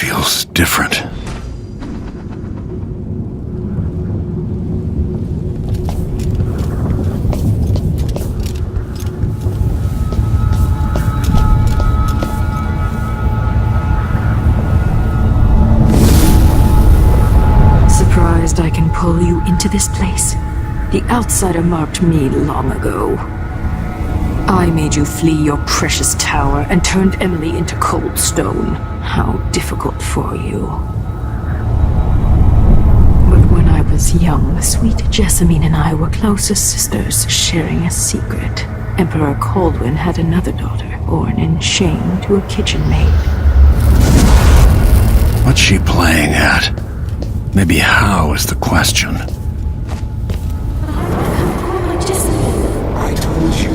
feels different. Surprised I can pull you into this place? The outsider marked me long ago. I made you flee your precious tower and turned Emily into cold stone. How difficult for you. But when I was young, sweet Jessamine and I were close as sisters, sharing a secret. Emperor Kaldwin had another daughter, born in shame to a kitchen maid. What's she playing at? Maybe how is the question. I told you,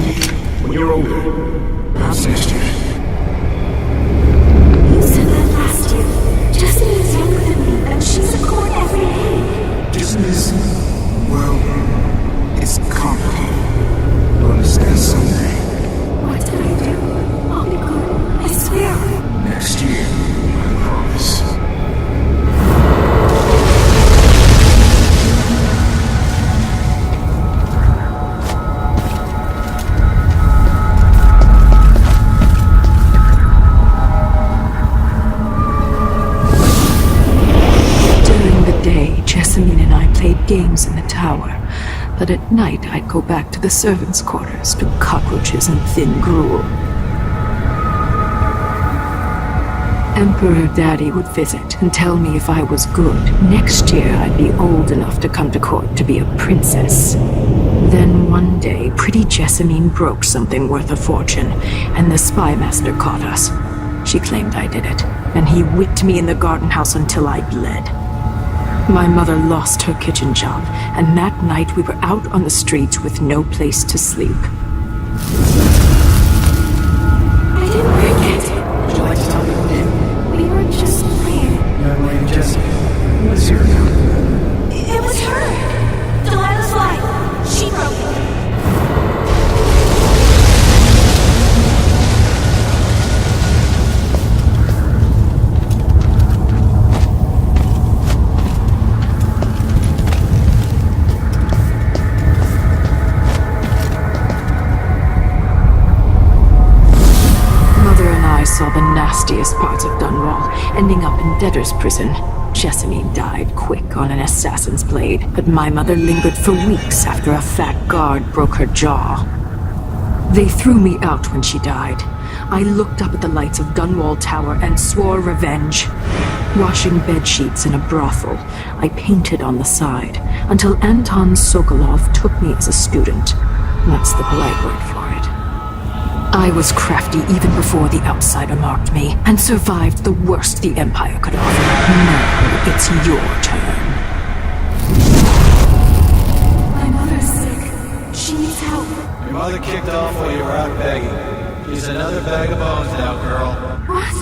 when you're older, I'll assist you. You said that last year. Jessamine is younger than me, and she's at court every day. This is, well, it's complicated. You'll understand someday. What did I do? I'll be good. I swear. Next year, I promise. Jessamine and I played games in the tower, but at night I'd go back to the servants' quarters to cockroaches and thin gruel. Emperor Daddy would visit and tell me if I was good. Next year I'd be old enough to come to court to be a princess. Then one day, pretty Jessamine broke something worth a fortune, and the spy master caught us. She claimed I did it, and he whipped me in the garden house until I bled. My mother lost her kitchen job, and that night we were out on the streets with no place to sleep. I didn't break it. Would you like to tell me what did? We were just playing. Young lady Jessie, what is your account? It was her. Delilah's wife. She broke it. Saw the nastiest parts of Dunwall, ending up in debtor's prison. Jessamine died quick on an assassin's blade, but my mother lingered for weeks after a fat guard broke her jaw. They threw me out when she died. I looked up at the lights of Dunwall Tower and swore revenge. Washing bedsheets in a brothel, I painted on the side, until Anton Sokolov took me as a student. That's the polite word for it. I was crafty even before the outsider marked me, and survived the worst the Empire could offer. Now it's your turn. My mother's sick. She needs help. Your mother kicked off while you were out begging. She's another bag of bones now, girl. What?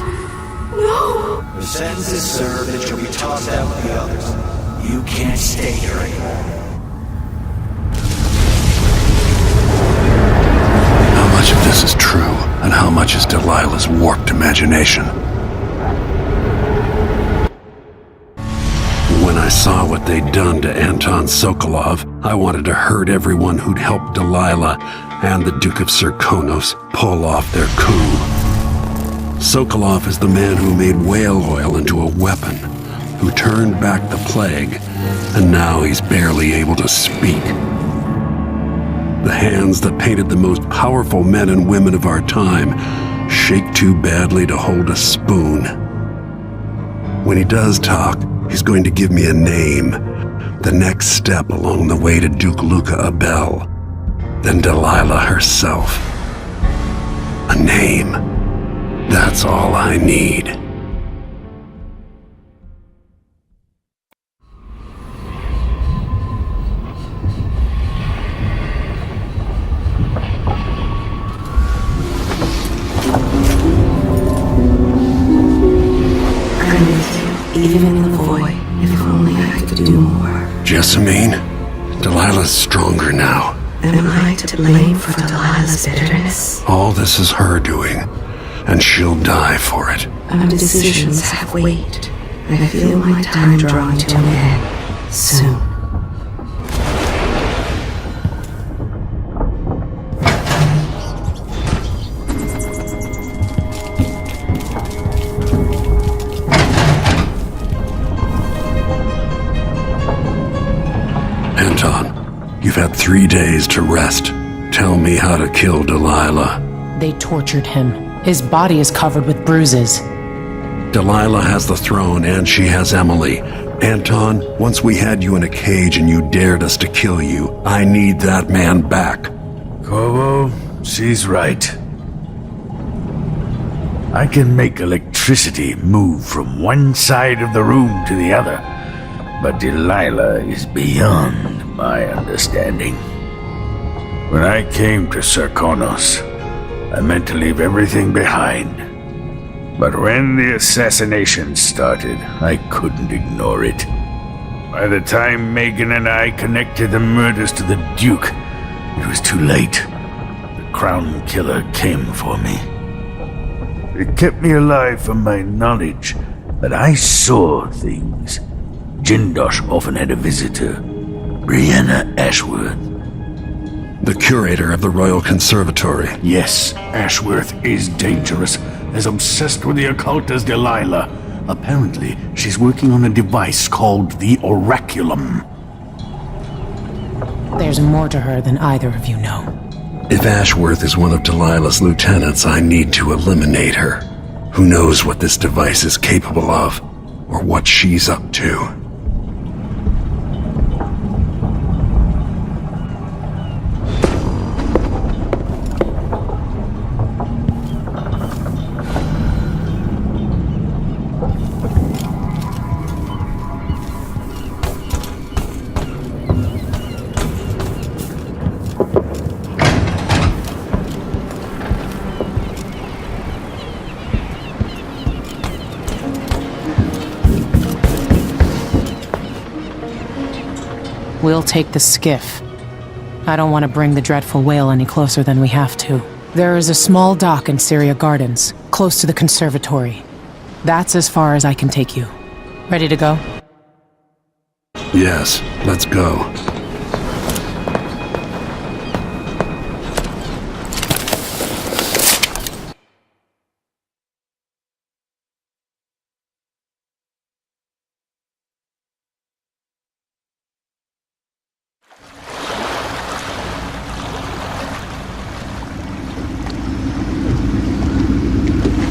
No! Your sentence is served and you'll be tossed out with the others. You can't stay here anymore. How much of this is true, and how much is Delilah's warped imagination? When I saw what they'd done to Anton Sokolov, I wanted to hurt everyone who'd helped Delilah and the Duke of Serkonos pull off their coup. Sokolov is the man who made whale oil into a weapon, who turned back the plague, and now he's barely able to speak. The hands that painted the most powerful men and women of our time shake too badly to hold a spoon. When he does talk, he's going to give me a name, the next step along the way to Duke Luca Abel, then Delilah herself. A name. That's all I need. Even in the void, if only I could do more. Jessamine, Delilah's stronger now. Am I to blame for Delilah's bitterness? All this is her doing. and she'll die for it. Our decisions have weight. I feel my time drawing to an end soon. Anton, you've had 3 days to rest. Tell me how to kill Delilah. They tortured him. His body is covered with bruises. Delilah has the throne and she has Emily. Anton, once we had you in a cage and you dared us to kill you, I need that man back. Corvo, she's right. I can make electricity move from one side of the room to the other, but Delilah is beyond my understanding. When I came to Serkonos, I meant to leave everything behind. But when the assassination started, I couldn't ignore it. By the time Megan and I connected the murders to the Duke, it was too late. The Crown Killer came for me. It kept me alive from my knowledge that I saw things. Jindosh often had a visitor, Brianna Ashworth. The curator of the Royal Conservatory. Yes, Ashworth is dangerous, as obsessed with the occult as Delilah. Apparently, she's working on a device called the Oraculum. There's more to her than either of you know. If Ashworth is one of Delilah's lieutenants, I need to eliminate her. Who knows what this device is capable of, or what she's up to. We'll take the skiff. I don't want to bring the dreadful whale any closer than we have to. There is a small dock in Syria Gardens, close to the conservatory. That's as far as I can take you. Ready to go? Yes, let's go.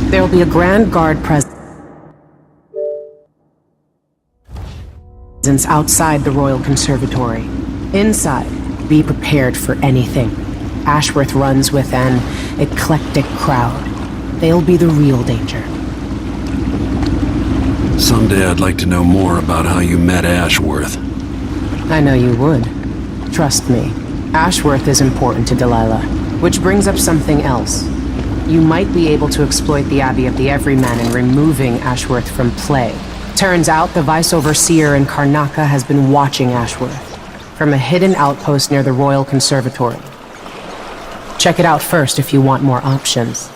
There will be a Grand Guard presence outside the Royal Conservatory. Inside, be prepared for anything. Ashworth runs with an eclectic crowd. They'll be the real danger. Someday I'd like to know more about how you met Ashworth. I know you would. Trust me. Ashworth is important to Delilah, which brings up something else. You might be able to exploit the Abbey of the Everyman in removing Ashworth from play. Turns out the Vice-Overseer in Karnaca has been watching Ashworth from a hidden outpost near the Royal Conservatory. Check it out first if you want more options.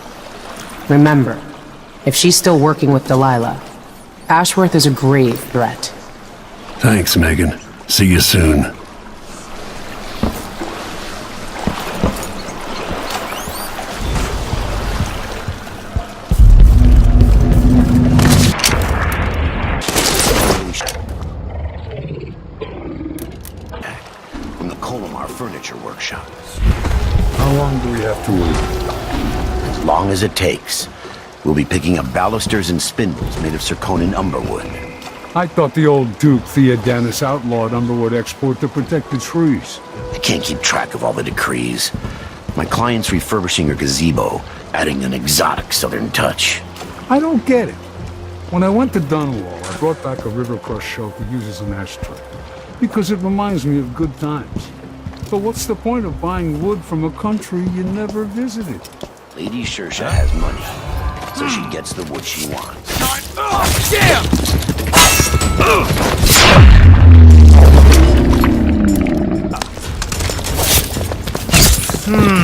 Remember, if she's still working with Delilah, Ashworth is a grave threat. Thanks, Megan. See you soon. Furniture workshop. How long do we have to wait? As long as it takes. We'll be picking up balusters and spindles made of Serkonan umberwood. I thought the old Duke Theodanis outlawed umberwood export to protect the trees. I can't keep track of all the decrees. My client's refurbishing her gazebo, adding an exotic southern touch. I don't get it. When I went to Dunwall, I brought back a Rivercross shelf we use as an ashtray, because it reminds me of good times. But what's the point of buying wood from a country you never visited? Lady Shersha has money, so she gets the wood she wants. Damn!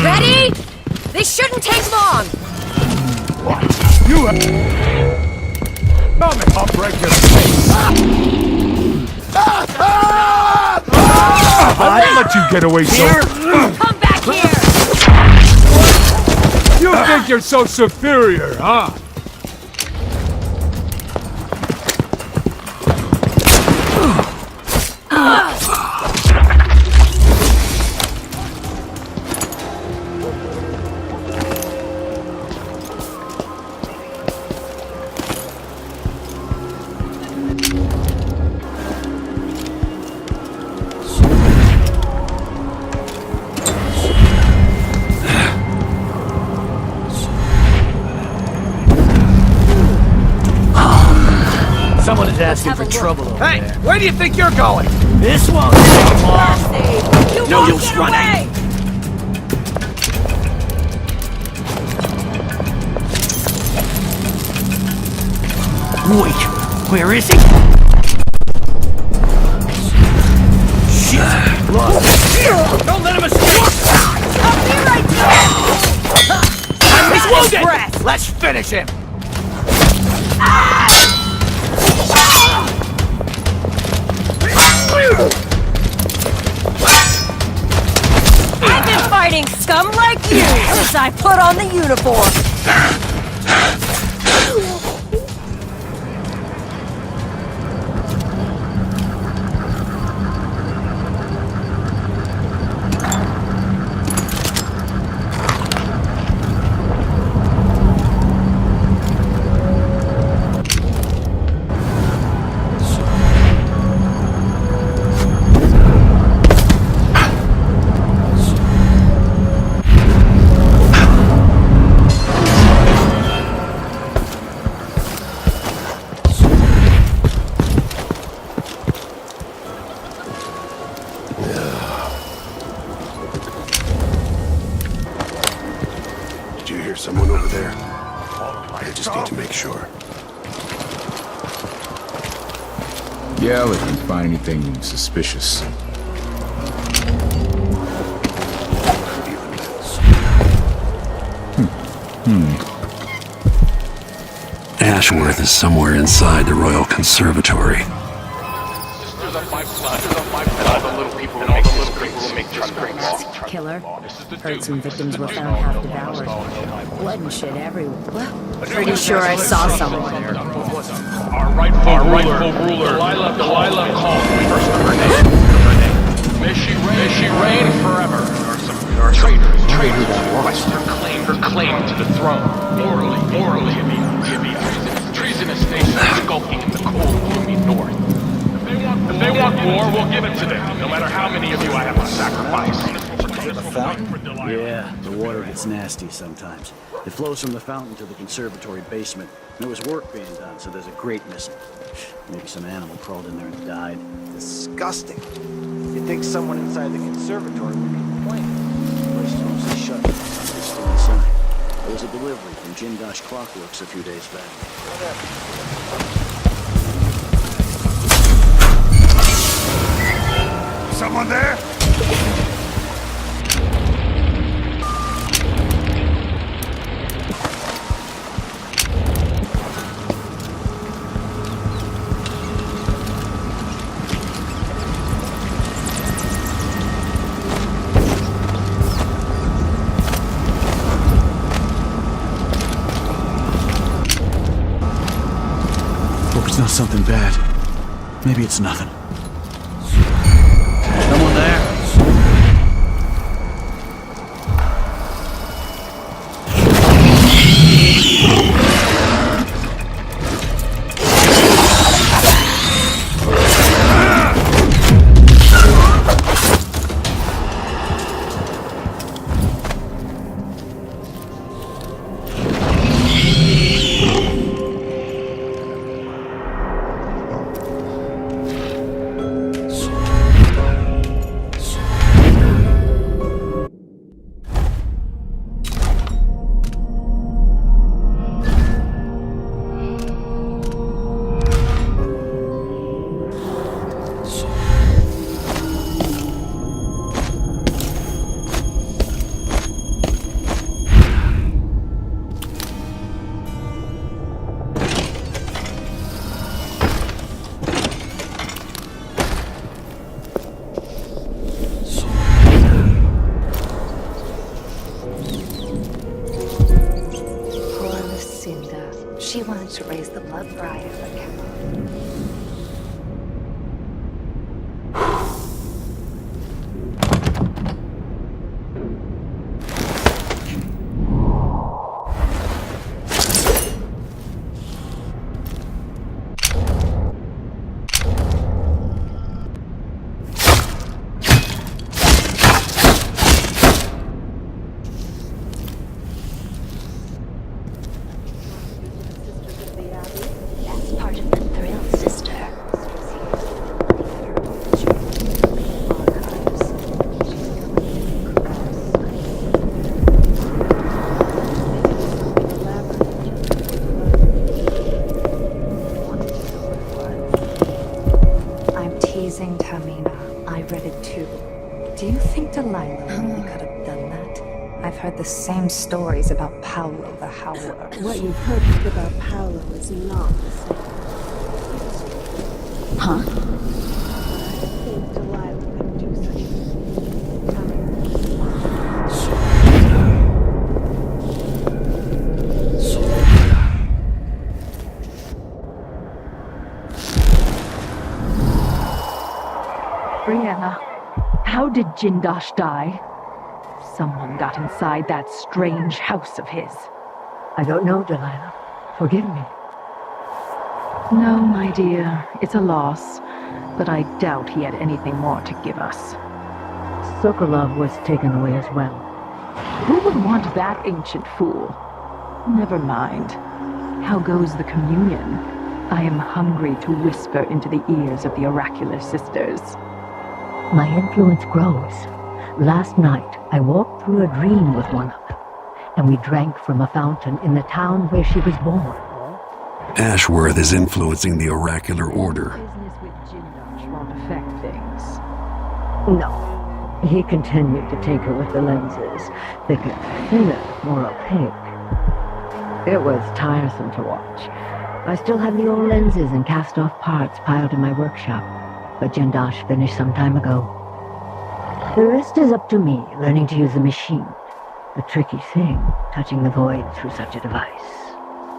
Ready? This shouldn't take long. Watch. I'll break your face. I won't let you get away so... Come back here! You think you're so superior, huh? Someone is asking for trouble over Hey, there. where do you think you're going? This won't take long. No use running! Wait, where is he? Shit! Lost. Don't let him escape! I'll be right there! He's wounded! Let's finish him! I've been fighting scum like you since I put on the uniform! Did you hear someone over there? I just need to make sure. Yell if you find anything suspicious. Ashworth is somewhere inside the Royal Conservatory. Killer. Heard some victims were found half devoured. Blood and shit everywhere. Pretty sure I saw someone. Our rightful ruler, Delilah called first of her name. May she reign forever. There are traitors her claim to the throne. Morally, treasonous nations skulking in the cold, gloomy north. If they want war, we'll give it to them, no matter how many of you I have to sacrifice. The fountain? Yeah, the water gets nasty sometimes. It flows from the fountain to the conservatory basement. There was work being done, so there's a grate missing. Maybe some animal crawled in there and died. Disgusting. You'd think someone inside the conservatory would be complaining. The place is mostly shut, but it's still inside. There was a delivery from Jindosh Clockworks a few days back. Someone there? Hope it's not something bad. Maybe it's nothing. Someone there? to raise the blood briar again. That's part of the thrill, sister. I'm teasing, Tamina. I read it too. Do you think Delilah really could have done that? I've heard the same stories about Paolo the Howler. What you've heard about Paolo is not the same. Huh? I think Delilah could do such a Brianna, how did Jindosh die? Someone got inside that strange house of his. I don't know, Delilah. Forgive me. No, my dear, it's a loss, but I doubt he had anything more to give us. Sokolov was taken away as well. Who would want that ancient fool? Never mind. How goes the communion? I am hungry to whisper into the ears of the oracular sisters. My influence grows. Last night, I walked through a dream with one of them, and we drank from a fountain in the town where she was born. Ashworth is influencing the oracular order. Business with Jindosh won't affect things. No. He continued to take her with the lenses, thicker, thinner, more opaque. It was tiresome to watch. I still have the old lenses and cast-off parts piled in my workshop, but Jindosh finished some time ago. The rest is up to me, learning to use the machine. The tricky thing, touching the void through such a device.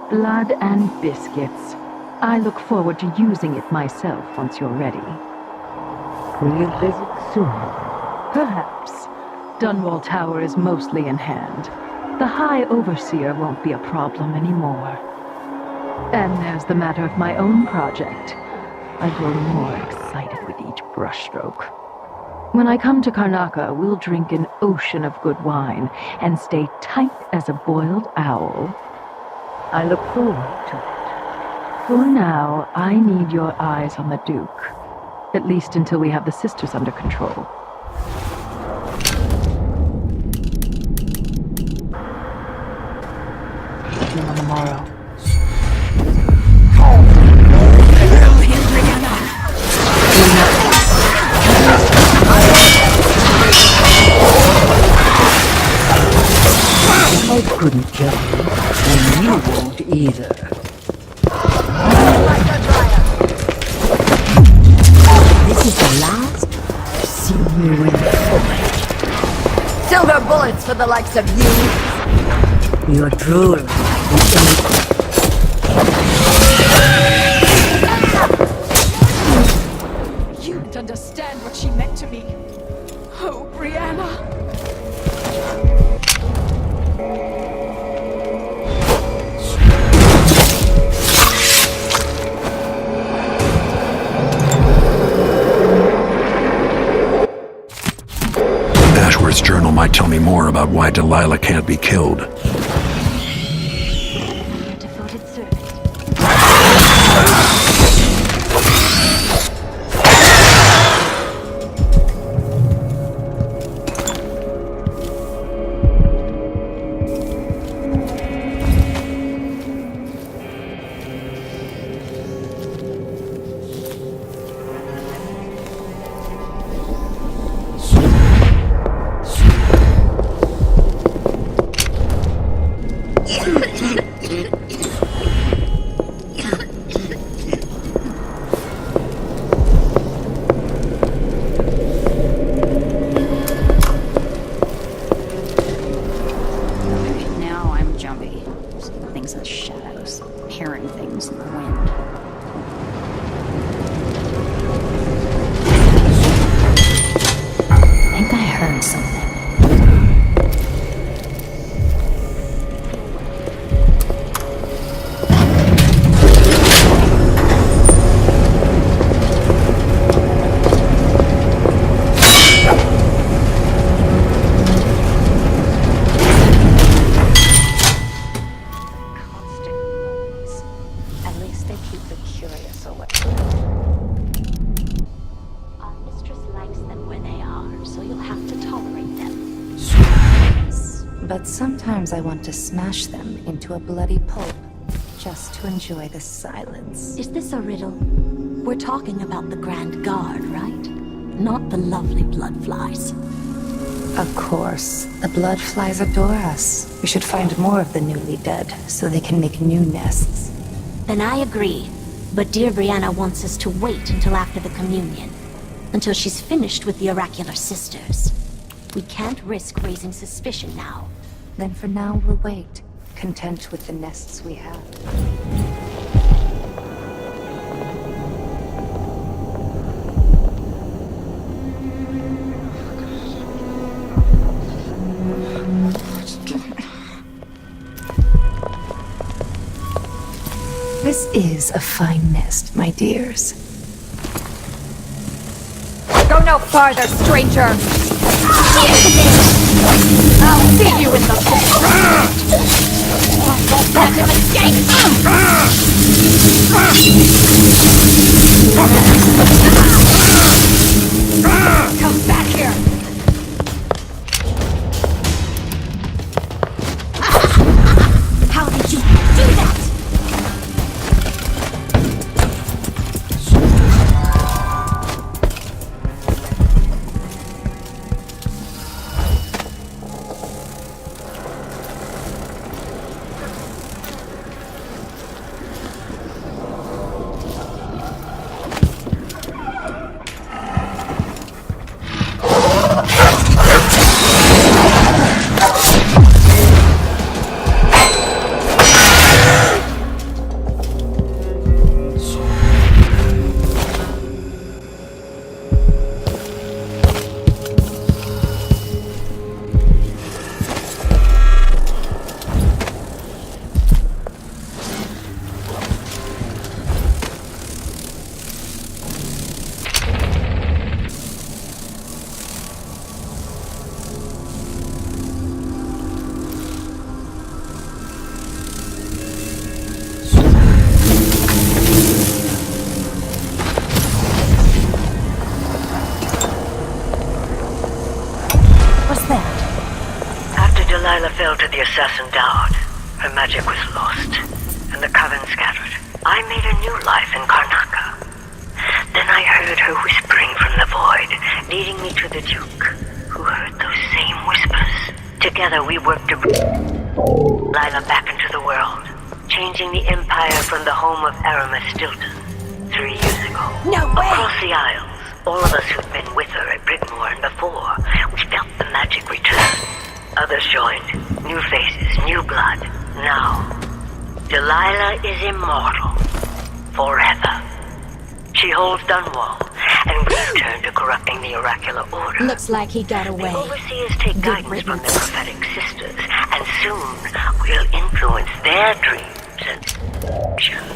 Blood and biscuits. I look forward to using it myself once you're ready. Will you visit soon? Perhaps. Dunwall Tower is mostly in hand. The High Overseer won't be a problem anymore. And there's the matter of my own project. I grow more excited with each brushstroke. When I come to Karnaca, we'll drink an ocean of good wine and stay tight as a boiled owl. I look forward to it. For now, I need your eyes on the Duke. At least until we have the sisters under control. See you on the morrow. I couldn't kill you, and you won't either. This is the last. See you in the Silver bullets for the likes of you! Your drool. You don't understand what she meant to me. Oh, Brianna. Ashworth's journal might tell me more about why Delilah can't be killed. Your devoted servant. But sometimes I want to smash them into a bloody pulp, just to enjoy the silence. Is this a riddle? We're talking about the Grand Guard, right? Not the lovely bloodflies. Of course. The bloodflies adore us. We should find more of the newly dead, so they can make new nests. Then I agree. But dear Brianna wants us to wait until after the communion. Until she's finished with the oracular sisters. We can't risk raising suspicion now. Then for now, we'll wait, content with the nests we have. This is a fine nest, my dears. Go no farther, stranger! I'll see you in the pit! Won't let him escape! Come back here! How did you do that? Fell to the assassin Dowd. Her magic was lost, and the coven scattered. I made a new life in Karnaca. Then I heard her whispering from the void, leading me to the Duke, who heard those same whispers. Together we worked to bring Lila back into the world, changing the Empire from the home of Aramis Stilton 3 years ago. No way! Across the Isles, all of us who'd been with her at Brigmore and before, we felt the magic return. Others joined. New faces, new blood. Now, Delilah is immortal. Forever. She holds Dunwall, and we return to corrupting the oracular order. Looks like he got away. The overseers take guidance from their prophetic sisters, and soon we'll influence their dreams and actions.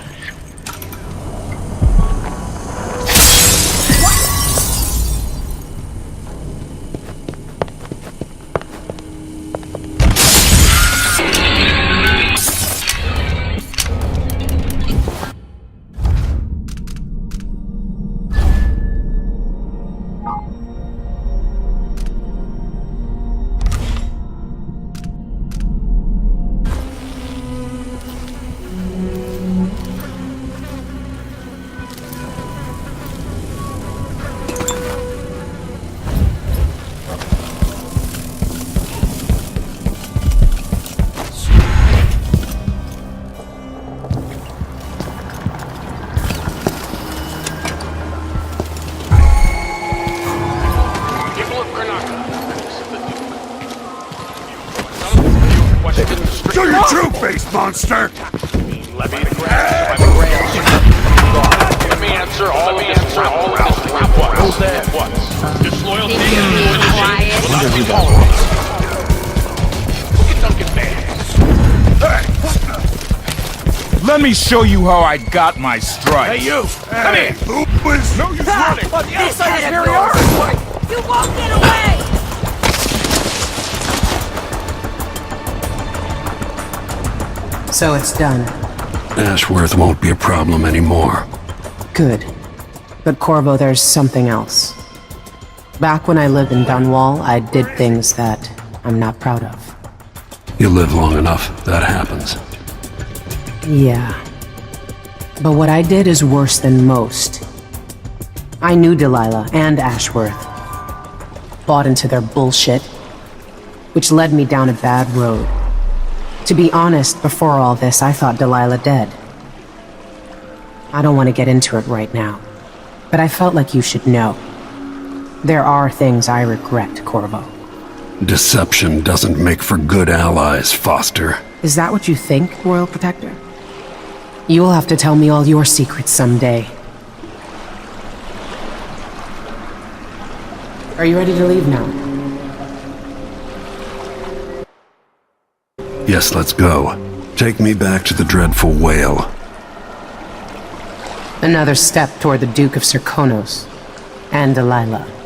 Show your true face, monster! Let me grab. Let me answer all of this crap. What? Disloyalty and quiet. Will not be tolerated. Look at Duncan Bass. Let me show you how I got my stripes. Hey, you! Come here! Who is No use running! On the outside is superiority! You won't get away! So it's done. Ashworth won't be a problem anymore. Good. But Corvo, there's something else. Back when I lived in Dunwall, I did things that I'm not proud of. You live long enough, that happens. Yeah. But what I did is worse than most. I knew Delilah and Ashworth. Bought into their bullshit, which led me down a bad road. To be honest, before all this, I thought Delilah dead. I don't want to get into it right now, but I felt like you should know. There are things I regret, Corvo. Deception doesn't make for good allies, Foster. Is that what you think, Royal Protector? You will have to tell me all your secrets someday. Are you ready to leave now? Yes, let's go. Take me back to the dreadful whale. Another step toward the Duke of Serkonos and Delilah.